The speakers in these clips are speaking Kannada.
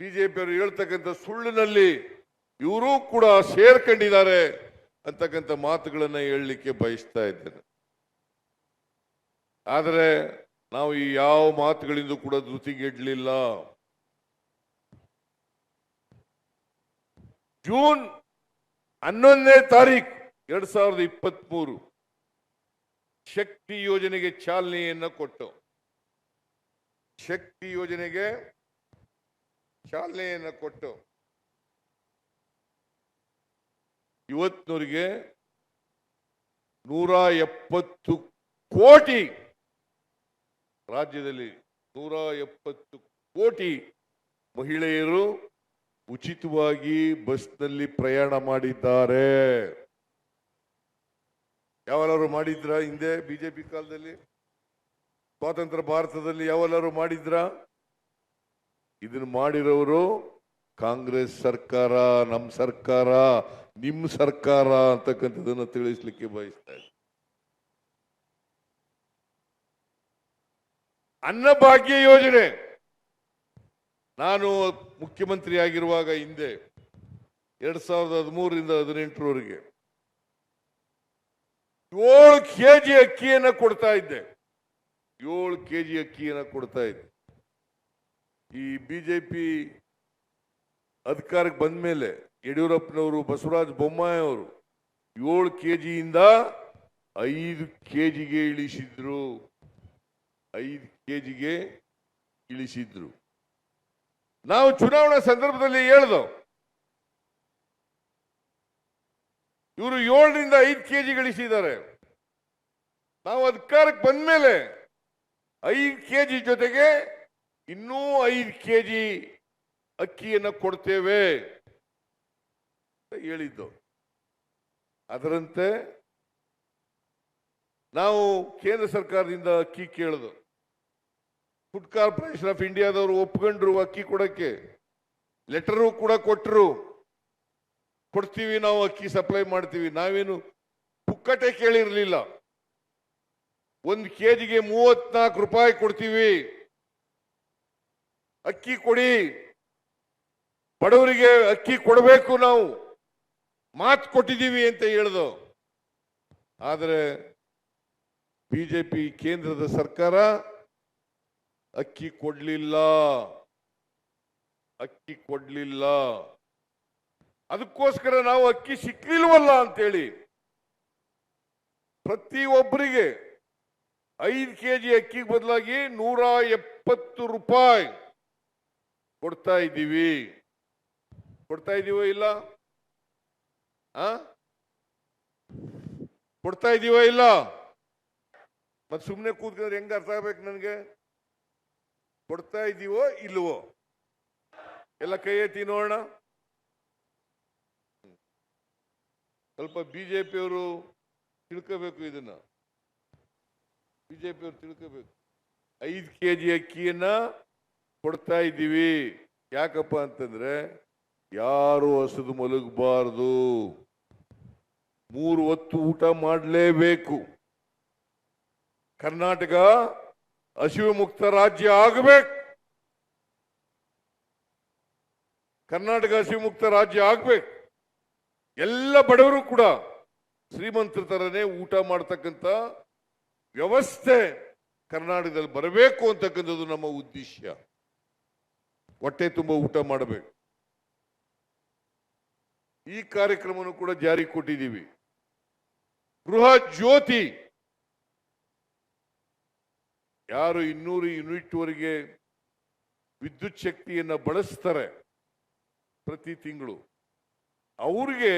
ಬಿಜೆಪಿಯವರು ಹೇಳ್ತಕ್ಕಂಥ ಸುಳ್ಳಿನಲ್ಲಿ ಇವರು ಕೂಡ ಸೇರ್ಕೊಂಡಿದ್ದಾರೆ ಅಂತಕ್ಕಂಥ ಮಾತುಗಳನ್ನ ಹೇಳಲಿಕ್ಕೆ ಬಯಸ್ತಾ ಇದ್ದೇನೆ. ಆದರೆ ನಾವು ಈ ಯಾವ ಮಾತುಗಳಿಂದ ಕೂಡ ಧೃತಿಗೆಡಲಿಲ್ಲ. ಜೂನ್ 11ನೇ ತಾರೀಕು 2023 ಶಕ್ತಿ ಯೋಜನೆಗೆ ಚಾಲನೆಯನ್ನ ಕೊಟ್ಟು ಇವತ್ತಿನವರಿಗೆ 170 ಕೋಟಿ ರಾಜ್ಯದಲ್ಲಿ 170 ಕೋಟಿ ಮಹಿಳೆಯರು ಉಚಿತವಾಗಿ ಬಸ್ನಲ್ಲಿ ಪ್ರಯಾಣ ಮಾಡಿದ್ದಾರೆ. ಯಾವೆಲ್ಲರೂ ಮಾಡಿದ್ರ? ಹಿಂದೆ ಬಿಜೆಪಿ ಕಾಲದಲ್ಲಿ, ಸ್ವಾತಂತ್ರ್ಯ ಭಾರತದಲ್ಲಿ ಯಾವೆಲ್ಲರೂ ಮಾಡಿದ್ರ? ಇದನ್ನು ಮಾಡಿರೋರು ಕಾಂಗ್ರೆಸ್ ಸರ್ಕಾರ, ನಮ್ಮ ಸರ್ಕಾರ, ನಿಮ್ಮ ಸರ್ಕಾರ ಅಂತಕ್ಕಂಥದನ್ನ ತಿಳಿಸ್ಲಿಕ್ಕೆ ಬಯಸ್ತಾ ಇದ್ದಾರೆ. ಅನ್ನಭಾಗ್ಯ ಯೋಜನೆ ನಾನು ಮುಖ್ಯಮಂತ್ರಿ ಆಗಿರುವಾಗ ಹಿಂದೆ 2013ರಿಂದ 2018ರವರೆಗೆ 7 ಕೆಜಿ ಅಕ್ಕಿಯನ್ನ ಕೊಡ್ತಾ ಇದ್ದೆ. 7 ಕೆಜಿ ಅಕ್ಕಿಯನ್ನ ಕೊಡ್ತಾ ಇದ್ದೆ. ಈ ಬಿಜೆಪಿ ಅಧಿಕಾರಕ್ಕೆ ಬಂದ ಮೇಲೆ ಯಡಿಯೂರಪ್ಪನವರು, ಬಸವರಾಜ ಬೊಮ್ಮಾಯಿ ಅವರು 7 ಕೆಜಿಯಿಂದ 5 ಕೆಜಿಗೆ ಇಳಿಸಿದ್ರು. 5 ಕೆಜಿಗೆ ಇಳಿಸಿದ್ರು. ನಾವು ಚುನಾವಣಾ ಸಂದರ್ಭದಲ್ಲಿ ಹೇಳ್ದೋ, ಇವರು 7ರಿಂದ 5 ಕೆಜಿ ಗಳಿಸಿದ್ದಾರೆ. ನಾವು ಅಧಿಕಾರಕ್ಕೆ ಬಂದ ಮೇಲೆ 5 ಕೆಜಿ ಜೊತೆಗೆ ಇನ್ನೂ 5 ಕೆಜಿ ಅಕ್ಕಿಯನ್ನ ಕೊಡ್ತೇವೆ ಹೇಳಿದ್ದು. ಅದರಂತೆ ನಾವು ಕೇಂದ್ರ ಸರ್ಕಾರದಿಂದ ಅಕ್ಕಿ ಕೇಳಿದ್ವು. ಫುಡ್ ಕಾರ್ಪೊರೇಷನ್ ಆಫ್ ಇಂಡಿಯಾದವರು ಒಪ್ಕೊಂಡ್ರು ಅಕ್ಕಿ ಕೊಡಕ್ಕೆ, ಲೆಟರು ಕೂಡ ಕೊಟ್ಟರು. ಕೊಡ್ತೀವಿ, ನಾವು ಅಕ್ಕಿ ಸಪ್ಲೈ ಮಾಡ್ತೀವಿ. ನಾವೇನು ಪುಕ್ಕಟೆ ಕೇಳಿರ್ಲಿಲ್ಲ. 1 ಕೆಜಿಗೆ 34 ರೂಪಾಯಿ ಕೊಡ್ತೀವಿ, ಅಕ್ಕಿ ಕೊಡಿ, ಬಡವರಿಗೆ ಅಕ್ಕಿ ಕೊಡಬೇಕು, ನಾವು ಮಾತು ಕೊಟ್ಟಿದ್ದೀವಿ ಅಂತ ಹೇಳ್ದು. ಆದರೆ ಬಿಜೆಪಿ ಕೇಂದ್ರದ ಸರ್ಕಾರ ಅಕ್ಕಿ ಕೊಡ್ಲಿಲ್ಲ. ಅದಕ್ಕೋಸ್ಕರ ನಾವು ಅಕ್ಕಿ ಸಿಕ್ಲಿಲ್ವಲ್ಲ ಅಂತೇಳಿ ಪ್ರತಿಯೊಬ್ಬರಿಗೆ 5 ಕೆಜಿ ಅಕ್ಕಿ ಬದಲಾಗಿ 170 ರೂಪಾಯಿ ಕೊಡ್ತಾ ಇದ್ದೀವಿ. ಕೊಡ್ತಾ ಇದೀವೋ ಇಲ್ಲ? ಕೊಡ್ತಾ ಇದೀವೋ ಇಲ್ಲ? ಮತ್ತೆ ಸುಮ್ಮನೆ ಕೂತ್ಕೊಂಡ್ರೆ ಹೆಂಗ ಅರ್ಥ ಆಗ್ಬೇಕು ನನಗೆ? ಕೊಡ್ತಾ ಇದೀವೋ ಇಲ್ವೋ? ಎಲ್ಲ ಕೈ ಎತ್ತಿ ನೋಡೋಣ. ಸ್ವಲ್ಪ ಬಿಜೆಪಿಯವರು ತಿಳ್ಕೋಬೇಕು ಇದನ್ನ. ಬಿಜೆಪಿಯವರು ತಿಳ್ಕೋಬೇಕು. 5 ಕೆಜಿ ಅಕ್ಕಿಯನ್ನ ಕೊಡ್ತಾ ಇದ್ದೀವಿ. ಯಾಕಪ್ಪ ಅಂತಂದ್ರೆ ಯಾರು ಹಸಿದು ಮಲಗಬಾರದು, 3 ಹೊತ್ತು ಊಟ ಮಾಡಲೇಬೇಕು. ಕರ್ನಾಟಕ ಹಸಿವು ಮುಕ್ತ ರಾಜ್ಯ ಆಗಬೇಕು. ಕರ್ನಾಟಕ ಹಸಿವು ಮುಕ್ತ ರಾಜ್ಯ ಆಗಬೇಕು. ಎಲ್ಲ ಬಡವರು ಕೂಡ ಶ್ರೀಮಂತರ ತರನೇ ಊಟ ಮಾಡತಕ್ಕಂಥ ವ್ಯವಸ್ಥೆ ಕರ್ನಾಟಕದಲ್ಲಿ ಬರಬೇಕು ಅಂತಕ್ಕಂಥದ್ದು ನಮ್ಮ ಉದ್ದೇಶ. ಹೊಟ್ಟೆ ತುಂಬ ಊಟ ಮಾಡಬೇಕು. ಈ ಕಾರ್ಯಕ್ರಮವನ್ನು ಕೂಡ ಜಾರಿ ಕೊಟ್ಟಿದ್ದೀವಿ. ಗೃಹ ಜ್ಯೋತಿ, ಯಾರು 200 ಯೂನಿಟ್ ವರೆಗೆ ವಿದ್ಯುತ್ ಶಕ್ತಿಯನ್ನ ಬಳಸ್ತಾರೆ ಪ್ರತಿ ತಿಂಗಳು, ಅವ್ರಿಗೆ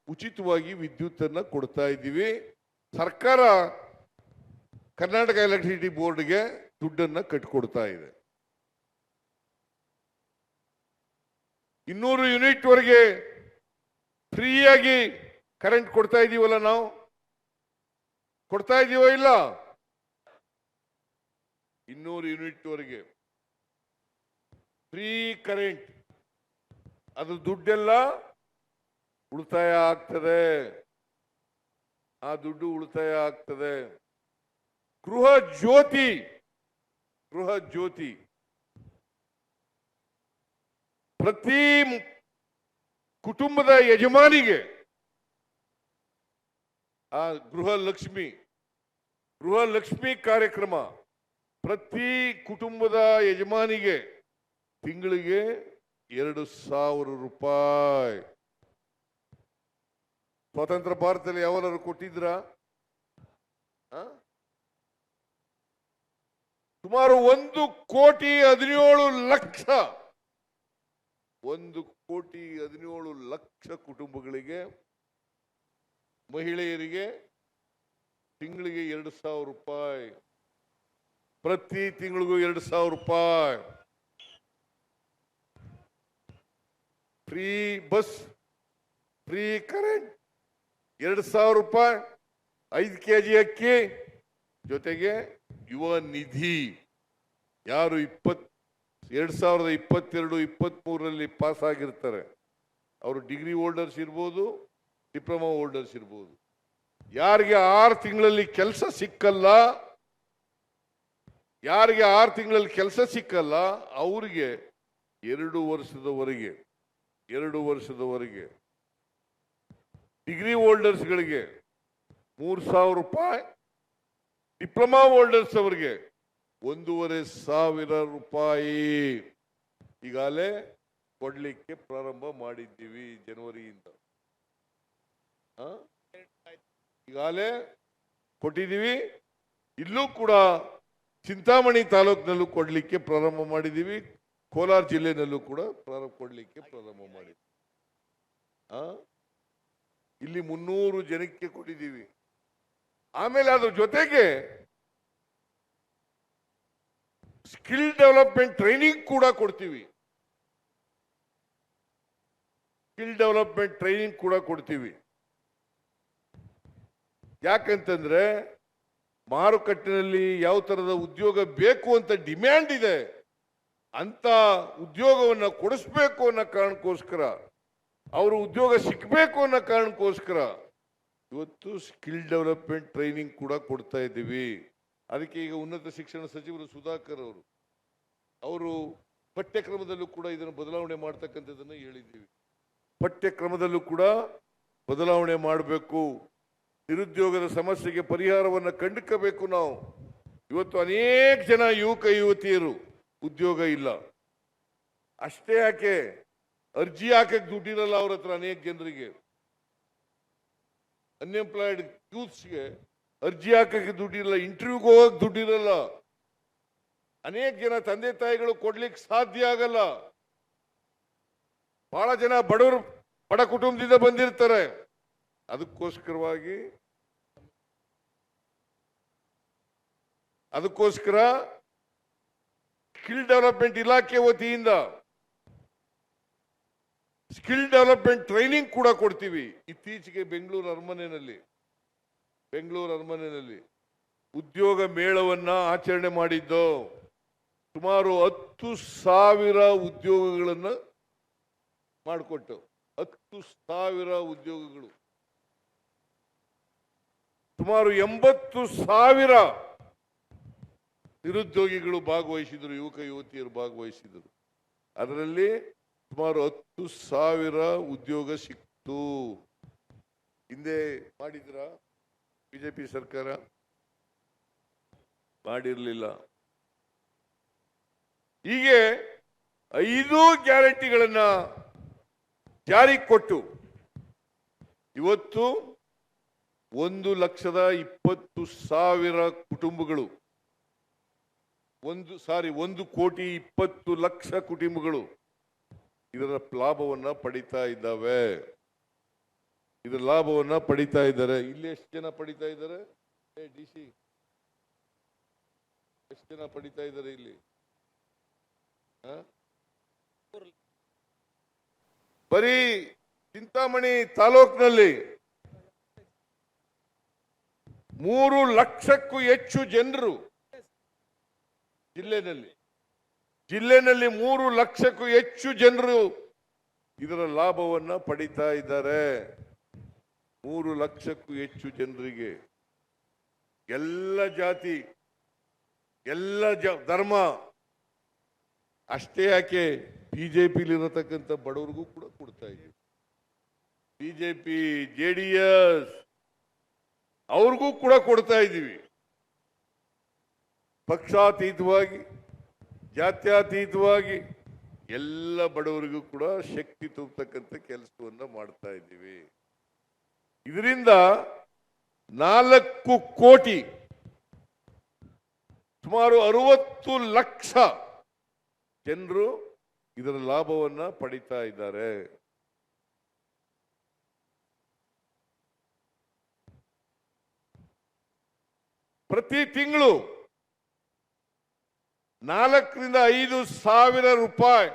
ಉಚಿತವಾಗಿ ವಿದ್ಯುತ್ ಅನ್ನ ಕೊಡ್ತಾ ಇದ್ದೀವಿ. ಸರ್ಕಾರ ಕರ್ನಾಟಕ ಎಲೆಕ್ಟ್ರಿಸಿಟಿ ಬೋರ್ಡ್ಗೆ ದುಡ್ಡನ್ನ ಕಟ್ಕೊಡ್ತಾ ಇದೆ. 200 ಯೂನಿಟ್ ವರೆಗೆ ಫ್ರೀಯಾಗಿ ಕರೆಂಟ್ ಕೊಡ್ತಾ ಇದೀವಲ್ಲ, ನಾವು ಕೊಡ್ತಾ ಇದೀವೋ ಇಲ್ಲ? 200 ಯೂನಿಟ್ ವರೆಗೆ ಫ್ರೀ ಕರೆಂಟ್. ಅದು ದುಡ್ಡೆಲ್ಲ ಉಳಿತಾಯ ಆಗ್ತದೆ. ಆ ದುಡ್ಡು ಉಳಿತಾಯ ಆಗ್ತದೆ. ಗೃಹ ಜ್ಯೋತಿ ಪ್ರತಿ ಕುಟುಂಬದ ಯಜಮಾನಿಗೆ ಆ ಗೃಹಲಕ್ಷ್ಮಿ ಕಾರ್ಯಕ್ರಮ ಪ್ರತಿ ಕುಟುಂಬದ ಯಜಮಾನಿಗೆ ತಿಂಗಳಿಗೆ 2,000 ರೂಪಾಯಿ. ಸ್ವತಂತ್ರ ಭಾರತದಲ್ಲಿ ಯಾವನಾರು ಕೊಟ್ಟಿದ್ರ? ಸುಮಾರು 1,17,00,000 1,17,00,000 ಕುಟುಂಬಗಳಿಗೆ, ಮಹಿಳೆಯರಿಗೆ ತಿಂಗಳಿಗೆ 2,000 ರೂಪಾಯಿ, ಪ್ರತಿ ತಿಂಗಳಿಗೂ 2,000 ರೂಪಾಯಿ. ಫ್ರೀ ಬಸ್, ಫ್ರೀ ಕರೆಂಟ್, 2,000 ರೂಪಾಯಿ, 5 kg ಅಕ್ಕಿ, ಜೊತೆಗೆ ಯುವ ನಿಧಿ. ಯಾರು 2022-23 ಪಾಸ್ ಆಗಿರ್ತಾರೆ ಅವರು ಡಿಗ್ರಿ ಹೋಲ್ಡರ್ಸ್ ಇರ್ಬೋದು, ಡಿಪ್ಲೊಮಾ ಹೋಲ್ಡರ್ಸ್ ಇರ್ಬೋದು. ಯಾರಿಗೆ 6 ತಿಂಗಳಲ್ಲಿ ಕೆಲಸ ಸಿಕ್ಕಲ್ಲ, ಅವರಿಗೆ 2 ವರ್ಷದವರೆಗೆ ಡಿಗ್ರಿ ಹೋಲ್ಡರ್ಸ್ಗಳಿಗೆ 3,000 ರೂಪಾಯಿ, ಡಿಪ್ಲೊಮಾ ಹೋಲ್ಡರ್ಸ್ ಅವರಿಗೆ 1,500 ರೂಪಾಯಿ ಈಗಾಗಲೇ ಕೊಡ್ಲಿಕ್ಕೆ ಪ್ರಾರಂಭ ಮಾಡಿದ್ದೀವಿ. ಜನವರಿಯಿಂದ ಈಗಾಗಲೇ ಕೊಟ್ಟಿದ್ದೀವಿ. ಇಲ್ಲೂ ಕೂಡ ಚಿಂತಾಮಣಿ ತಾಲೂಕಿನಲ್ಲೂ ಕೊಡ್ಲಿಕ್ಕೆ ಪ್ರಾರಂಭ ಮಾಡಿದ್ದೀವಿ. ಕೋಲಾರ ಜಿಲ್ಲೆನಲ್ಲೂ ಕೂಡ ಕೊಡ್ಲಿಕ್ಕೆ ಪ್ರಾರಂಭ ಮಾಡಿದ್ದೀವಿ. ಇಲ್ಲಿ 300 ಜನಕ್ಕೆ ಕೊಟ್ಟಿದ್ದೀವಿ. ಆಮೇಲೆ ಅದ್ರ ಜೊತೆಗೆ ಸ್ಕಿಲ್ ಡೆವಲಪ್ಮೆಂಟ್ ಟ್ರೈನಿಂಗ್ ಕೂಡ ಕೊಡ್ತೀವಿ. ಯಾಕಂತಂದ್ರೆ ಮಾರುಕಟ್ಟೆಯಲ್ಲಿ ಯಾವ ತರದ ಉದ್ಯೋಗ ಬೇಕು ಅಂತ ಡಿಮ್ಯಾಂಡ್ ಇದೆ, ಅಂತ ಉದ್ಯೋಗವನ್ನ ಕೊಡಿಸ್ಬೇಕು ಅನ್ನೋ ಕಾರಣಕ್ಕೋಸ್ಕರ, ಅವರು ಉದ್ಯೋಗ ಸಿಕ್ಕಬೇಕು ಅನ್ನೋ ಕಾರಣಕ್ಕೋಸ್ಕರ ಇವತ್ತು ಸ್ಕಿಲ್ ಡೆವಲಪ್ಮೆಂಟ್ ಟ್ರೈನಿಂಗ್ ಕೂಡ ಕೊಡ್ತಾ ಇದ್ದೀವಿ. ಅದಕ್ಕೆ ಈಗ ಉನ್ನತ ಶಿಕ್ಷಣ ಸಚಿವರು ಸುಧಾಕರ್ ಅವರು ಪಠ್ಯಕ್ರಮದಲ್ಲೂ ಕೂಡ ಇದನ್ನು ಬದಲಾವಣೆ ಮಾಡ್ತಕ್ಕಂಥದ್ದನ್ನು ಹೇಳಿದ್ದೀವಿ. ಪಠ್ಯಕ್ರಮದಲ್ಲೂ ಕೂಡ ಬದಲಾವಣೆ ಮಾಡಬೇಕು. ನಿರುದ್ಯೋಗದ ಸಮಸ್ಯೆಗೆ ಪರಿಹಾರವನ್ನು ಕಂಡುಕಬೇಕು ನಾವು. ಇವತ್ತು ಅನೇಕ ಜನ ಯುವಕ ಯುವತಿಯರು ಉದ್ಯೋಗ ಇಲ್ಲ. ಅಷ್ಟೇ ಯಾಕೆ, ಅರ್ಜಿ ಹಾಕಕ್ಕೆ ದುಡ್ಡಿರಲ್ಲ ಅವ್ರ ಹತ್ರ. ಅನೇಕ ಜನರಿಗೆ, ಅನ್ಎಂಪ್ಲಾಯ್ಡ್ ಯೂತ್ಸ್ಗೆ ಅರ್ಜಿ ಹಾಕಕ್ಕೆ ದುಡ್ಡಿರಲ್ಲ, ಇಂಟರ್ವ್ಯೂಗೆ ಹೋಗಕ್ಕೆ ದುಡ್ಡಿರಲ್ಲ. ಅನೇಕ ಜನ ತಂದೆ ತಾಯಿಗಳು ಕೊಡ್ಲಿಕ್ಕೆ ಸಾಧ್ಯ ಆಗಲ್ಲ. ಬಹಳ ಜನ ಬಡ ಕುಟುಂಬದಿಂದ ಬಂದಿರ್ತಾರೆ. ಅದಕ್ಕೋಸ್ಕರ ಸ್ಕಿಲ್ ಡೆವಲಪ್ಮೆಂಟ್ ಇಲಾಖೆ ವತಿಯಿಂದ ಸ್ಕಿಲ್ ಡೆವಲಪ್ಮೆಂಟ್ ಟ್ರೈನಿಂಗ್ ಕೂಡ ಕೊಡ್ತೀವಿ. ಇತ್ತೀಚೆಗೆ ಬೆಂಗಳೂರು ಅರಮನೆಯಲ್ಲಿ ಉದ್ಯೋಗ ಮೇಳವನ್ನ ಆಚರಣೆ ಮಾಡಿದ್ದು. ಸುಮಾರು 10,000 ಉದ್ಯೋಗಗಳನ್ನ ಮಾಡಿಕೊಟ್ಟು, 10,000 ಉದ್ಯೋಗಗಳು, ಸುಮಾರು 80,000 ನಿರುದ್ಯೋಗಿಗಳು ಭಾಗವಹಿಸಿದರು, ಯುವಕ ಯುವತಿಯರು ಭಾಗವಹಿಸಿದರು. ಅದರಲ್ಲಿ ಸುಮಾರು 10,000 ಉದ್ಯೋಗ ಸಿಕ್ತು. ಹಿಂದೆ ಮಾಡಿದ್ರ ಬಿಜೆಪಿ ಸರ್ಕಾರ? ಮಾಡಿರಲಿಲ್ಲ. ಹೀಗೆ 5 ಗ್ಯಾರಂಟಿಗಳನ್ನ ಜಾರಿಗೆ ಕೊಟ್ಟು ಇವತ್ತು 1,20,000 ಕುಟುಂಬಗಳು, 1,20,00,000 ಕುಟುಂಬಗಳು ಇದರ ಲಾಭವನ್ನ ಪಡಿತಾ ಇದ್ದಾವೆ. ಇಲ್ಲಿ ಎಷ್ಟು ಜನ ಪಡಿತಾ ಇದ್ದಾರೆ? DC ಎಷ್ಟು ಜನ ಪಡಿತಾ ಇದ್ದಾರೆ ಇಲ್ಲಿ? ಬರೀ ಚಿಂತಾಮಣಿ ತಾಲೂಕಿನಲ್ಲಿ 3 ಲಕ್ಷಕ್ಕೂ ಹೆಚ್ಚು ಜನರು, ಜಿಲ್ಲೆನಲ್ಲಿ 3 ಲಕ್ಷಕ್ಕೂ ಹೆಚ್ಚು ಜನರು ಇದರ ಲಾಭವನ್ನ ಪಡಿತಾ ಇದ್ದಾರೆ. 3 ಲಕ್ಷಕ್ಕೂ ಹೆಚ್ಚು ಜನರಿಗೆ, ಎಲ್ಲ ಜಾತಿ, ಎಲ್ಲ ಧರ್ಮ, ಅಷ್ಟೇ ಯಾಕೆ ಬಿಜೆಪಿಲಿರತಕ್ಕಂಥ ಬಡವರಿಗೂ ಕೂಡ ಕೊಡ್ತಾ ಇದ್ದೀವಿ. ಬಿಜೆಪಿ JDS ಅವ್ರಿಗೂ ಕೂಡ ಕೊಡ್ತಾ ಇದ್ದೀವಿ. ಪಕ್ಷಾತೀತವಾಗಿ ಜಾತ್ಯತೀತವಾಗಿ ಎಲ್ಲ ಬಡವರಿಗೂ ಕೂಡ ಶಕ್ತಿ ತುಂಬತಕ್ಕಂಥ ಕೆಲಸವನ್ನ ಮಾಡ್ತಾ ಇದ್ದೀವಿ. ಇದರಿಂದ 4 ಕೋಟಿ ಸುಮಾರು 60 ಲಕ್ಷ ಜನರು ಇದರ ಲಾಭವನ್ನ ಪಡಿತಾ ಇದ್ದಾರೆ. ಪ್ರತಿ ತಿಂಗಳು 4 ರಿಂದ 5 ಸಾವಿರ ರೂಪಾಯಿ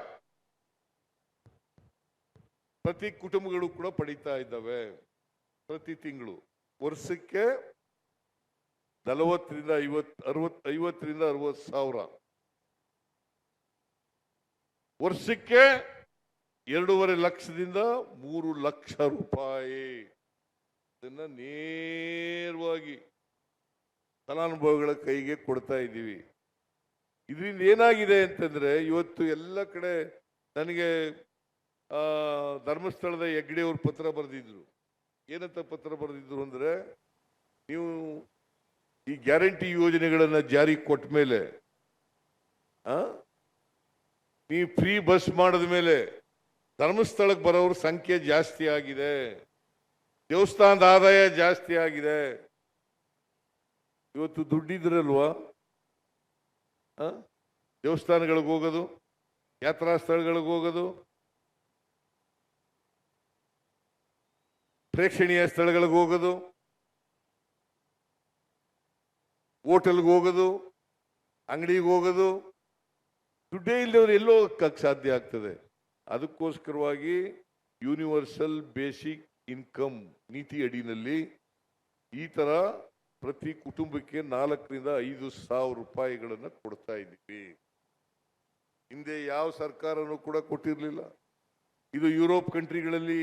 ಪ್ರತಿ ಕುಟುಂಬಗಳು ಕೂಡ ಪಡಿತಾ ಇದ್ದಾವೆ. ಪ್ರತಿ ತಿಂಗಳು ವರ್ಷಕ್ಕೆ 40 ರಿಂದ 50 ಸಾವಿರ, ವರ್ಷಕ್ಕೆ 2.5 ಲಕ್ಷದಿಂದ 3 ಲಕ್ಷ ರೂಪಾಯಿ ಇದನ್ನ ನೇರವಾಗಿ ಫಲಾನುಭವಿಗಳ ಕೈಗೆ ಕೊಡ್ತಾ ಇದ್ದೀವಿ. ಇದರಿಂದ ಏನಾಗಿದೆ ಅಂತಂದ್ರೆ ಇವತ್ತು ಎಲ್ಲ ಕಡೆ ನನಗೆ ಧರ್ಮಸ್ಥಳದ ಹೆಗ್ಡೆ ಅವರು ಪತ್ರ ಬರೆದಿದ್ರು. ಏನಂತ ಪತ್ರ ಬರೆದಿದ್ರು ಅಂದ್ರೆ, ನೀವು ಈ ಗ್ಯಾರಂಟಿ ಯೋಜನೆಗಳನ್ನ ಜಾರಿ ಕೊಟ್ಟ ಮೇಲೆ ನೀವು ಫ್ರೀ ಬಸ್ ಮಾಡಿದ ಮೇಲೆ ಧರ್ಮಸ್ಥಳಕ್ಕೆ ಬರೋರ ಸಂಖ್ಯೆ ಜಾಸ್ತಿ ಆಗಿದೆ, ದೇವಸ್ಥಾನದ ಆದಾಯ ಜಾಸ್ತಿ ಆಗಿದೆ. ಇವತ್ತು ದುಡ್ಡಿದ್ರಲ್ವಾ ದೇವಸ್ಥಾನಗಳಿಗೆ ಹೋಗೋದು, ಯಾತ್ರಾ ಸ್ಥಳಗಳಿಗೆ ಹೋಗೋದು, ಪ್ರೇಕ್ಷಣೀಯ ಸ್ಥಳಗಳಿಗೆ ಹೋಗೋದು, ಹೋಟೆಲ್ಗೆ ಹೋಗೋದು, ಅಂಗಡಿಗೆ ಹೋಗೋದು. ದುಡ್ಡೇ ಇಲ್ಲದವ್ರು ಎಲ್ಲೋ ಹೋಗಕ್ಕೆ ಸಾಧ್ಯ ಆಗ್ತದೆ. ಅದಕ್ಕೋಸ್ಕರವಾಗಿ ಯೂನಿವರ್ಸಲ್ ಬೇಸಿಕ್ ಇನ್ಕಮ್ ನೀತಿ ಅಡಿನಲ್ಲಿ ಈ ತರ ಪ್ರತಿ ಕುಟುಂಬಕ್ಕೆ 4 ರಿಂದ 5 ಸಾವಿರ ರೂಪಾಯಿಗಳನ್ನು ಕೊಡ್ತಾ ಇದ್ದೀವಿ. ಹಿಂದೆ ಯಾವ ಸರ್ಕಾರನೂ ಕೂಡ ಕೊಟ್ಟಿರಲಿಲ್ಲ. ಇದು ಯುರೋಪ್ ಕಂಟ್ರಿಗಳಲ್ಲಿ,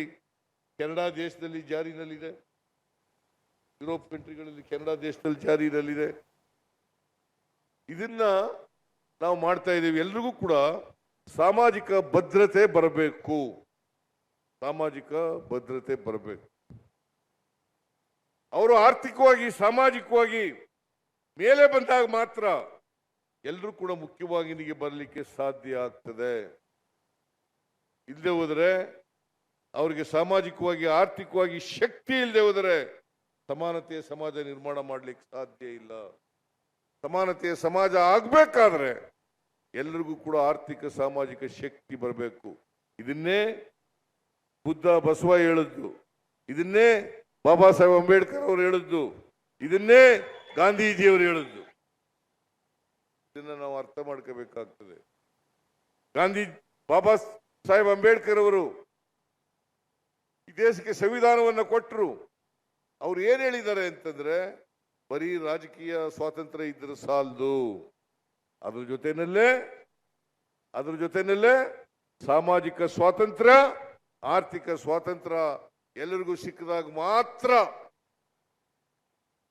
ಕೆನಡಾ ದೇಶದಲ್ಲಿ ಜಾರಿನಲ್ಲಿದೆ. ಯುರೋಪ್ ಕಂಟ್ರಿಗಳಲ್ಲಿ, ಕೆನಡಾ ದೇಶದಲ್ಲಿ ಜಾರಿನಲ್ಲಿದೆ. ಇದನ್ನ ನಾವು ಮಾಡ್ತಾ ಇದ್ದೀವಿ. ಎಲ್ರಿಗೂ ಕೂಡ ಸಾಮಾಜಿಕ ಭದ್ರತೆ ಬರಬೇಕು, ಸಾಮಾಜಿಕ ಭದ್ರತೆ ಬರಬೇಕು. ಅವರು ಆರ್ಥಿಕವಾಗಿ ಸಾಮಾಜಿಕವಾಗಿ ಮೇಲೆ ಬಂದಾಗ ಮಾತ್ರ ಎಲ್ಲರೂ ಕೂಡ ಮುಖ್ಯವಾಗಿ ಇಲ್ಲಿಗೆ ಬರಲಿಕ್ಕೆ ಸಾಧ್ಯ ಆಗ್ತದೆ. ಇಲ್ಲದೆ ಹೋದರೆ, ಅವರಿಗೆ ಸಾಮಾಜಿಕವಾಗಿ ಆರ್ಥಿಕವಾಗಿ ಶಕ್ತಿ ಇಲ್ಲದೆ ಹೋದರೆ ಸಮಾನತೆಯ ಸಮಾಜ ನಿರ್ಮಾಣ ಮಾಡಲಿಕ್ಕೆ ಸಾಧ್ಯ ಇಲ್ಲ. ಸಮಾನತೆಯ ಸಮಾಜ ಆಗಬೇಕಾದ್ರೆ ಎಲ್ಲರಿಗೂ ಕೂಡ ಆರ್ಥಿಕ ಸಾಮಾಜಿಕ ಶಕ್ತಿ ಬರಬೇಕು. ಇದನ್ನೇ ಬುದ್ಧ ಬಸವ ಹೇಳಿದ್ದು, ಇದನ್ನೇ ಬಾಬಾ ಸಾಹೇಬ್ ಅಂಬೇಡ್ಕರ್ ಅವರು ಹೇಳಿದ್ದು, ಇದನ್ನೇ ಗಾಂಧೀಜಿಯವರು ಹೇಳಿದ್ದು. ಇದನ್ನ ನಾವು ಅರ್ಥ ಮಾಡ್ಕೋಬೇಕಾಗ್ತದೆ. ಬಾಬಾ ಸಾಹೇಬ್ ಅಂಬೇಡ್ಕರ್ ಅವರು ಈ ದೇಶಕ್ಕೆ ಸಂವಿಧಾನವನ್ನು ಕೊಟ್ಟರು. ಅವ್ರು ಏನ್ ಹೇಳಿದ್ದಾರೆ ಅಂತಂದ್ರೆ, ಬರೀ ರಾಜಕೀಯ ಸ್ವಾತಂತ್ರ್ಯ ಇದ್ರೆ ಸಾಲದು, ಅದ್ರ ಜೊತೆನಲ್ಲೇ ಸಾಮಾಜಿಕ ಸ್ವಾತಂತ್ರ್ಯ, ಆರ್ಥಿಕ ಸ್ವಾತಂತ್ರ್ಯ ಎಲ್ಲರಿಗೂ ಸಿಕ್ಕಿದಾಗ ಮಾತ್ರ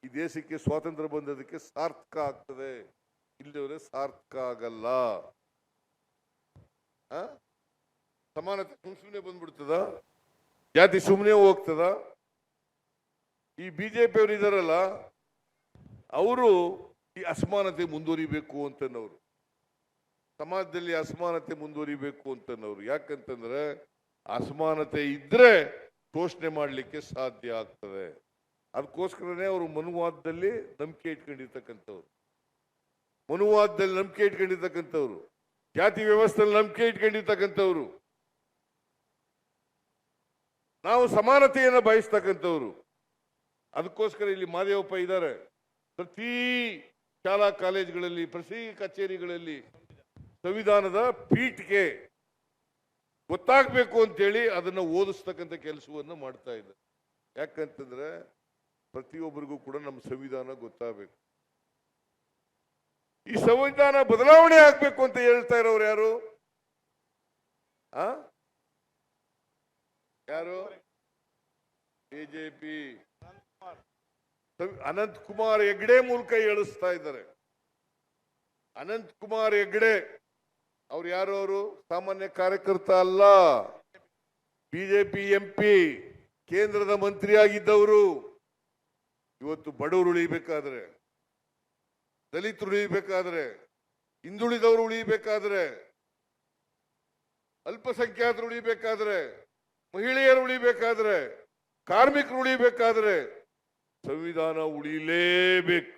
ಈ ದೇಶಕ್ಕೆ ಸ್ವಾತಂತ್ರ್ಯ ಬಂದದಕ್ಕೆ ಸಾರ್ಥಕ ಆಗ್ತದೆ. ಇಲ್ಲದವರೆ ಸಾರ್ಥಕ ಆಗಲ್ಲ. ಸಮಾನತೆ ಸುಮ್ಮನೆ ಬಂದ್ಬಿಡ್ತದ, ಜಾತಿ ಸುಮ್ಮನೆ ಹೋಗ್ತದ. ಈ ಬಿಜೆಪಿ ಅವರು ಇದಾರಲ್ಲ, ಅವರು ಈ ಅಸಮಾನತೆ ಮುಂದುವರಿಬೇಕು ಅಂತನವ್ರು, ಸಮಾಜದಲ್ಲಿ ಅಸಮಾನತೆ ಮುಂದುವರಿಬೇಕು ಅಂತನವ್ರು. ಯಾಕಂತಂದ್ರೆ ಅಸಮಾನತೆ ಇದ್ರೆ ಶೋಷಣೆ ಮಾಡಲಿಕ್ಕೆ ಸಾಧ್ಯ ಆಗ್ತದೆ. ಅದಕ್ಕೋಸ್ಕರನೇ ಅವರು ಮನುವಾದದಲ್ಲಿ ನಂಬಿಕೆ ಇಟ್ಕೊಂಡಿರ್ತಕ್ಕಂಥವ್ರು, ಜಾತಿ ವ್ಯವಸ್ಥೆಯಲ್ಲಿ ನಂಬಿಕೆ ಇಟ್ಕೊಂಡಿರ್ತಕ್ಕಂಥವ್ರು. ನಾವು ಸಮಾನತೆಯನ್ನು ಬಯಸ್ತಕ್ಕಂಥವ್ರು. ಅದಕ್ಕೋಸ್ಕರ ಇಲ್ಲಿ ಮಾದೇವಪ್ಪ ಇದ್ದಾರೆ. ಪ್ರತಿ ಶಾಲಾ ಕಾಲೇಜುಗಳಲ್ಲಿ, ಪ್ರತಿ ಕಚೇರಿಗಳಲ್ಲಿ ಸಂವಿಧಾನದ ಪೀಠಿಕೆ ಗೊತ್ತಾಗಬೇಕು ಅಂತೇಳಿ ಅದನ್ನು ಓದಿಸ್ತಕ್ಕಂಥ ಕೆಲಸವನ್ನು ಮಾಡ್ತಾ ಇದ್ದಾರೆ. ಯಾಕಂತಂದ್ರೆ ಪ್ರತಿಯೊಬ್ಬರಿಗೂ ಕೂಡ ನಮ್ಮ ಸಂವಿಧಾನ ಗೊತ್ತಾಗಬೇಕು. ಈ ಸಂವಿಧಾನ ಬದಲಾವಣೆ ಆಗ್ಬೇಕು ಅಂತ ಹೇಳ್ತಾ ಇರೋರು ಯಾರು? ಯಾರು? ಬಿಜೆಪಿ ಅನಂತ್ ಕುಮಾರ್ ಹೆಗ್ಡೆ ಮೂಲಕ ಹೇಳಿಸ್ತಾ ಇದ್ದಾರೆ. ಅನಂತ್ ಕುಮಾರ್ ಹೆಗ್ಡೆ ಅವ್ರು ಯಾರು? ಅವರು ಸಾಮಾನ್ಯ ಕಾರ್ಯಕರ್ತ ಅಲ್ಲ, ಬಿಜೆಪಿ ಎಂಪಿ, ಕೇಂದ್ರದ ಮಂತ್ರಿಯಾಗಿದ್ದವರು. ಇವತ್ತು ಬಡವರು ಉಳಿಬೇಕಾದ್ರೆ, ದಲಿತರು ಉಳಿಬೇಕಾದ್ರೆ, ಹಿಂದುಳಿದವರು ಉಳಿಬೇಕಾದ್ರೆ, ಅಲ್ಪಸಂಖ್ಯಾತರು ಉಳಿಬೇಕಾದ್ರೆ, ಮಹಿಳೆಯರು ಉಳಿಬೇಕಾದ್ರೆ, ಕಾರ್ಮಿಕರು ಉಳಿಬೇಕಾದ್ರೆ ಸಂವಿಧಾನ ಉಳಿಲೇಬೇಕು.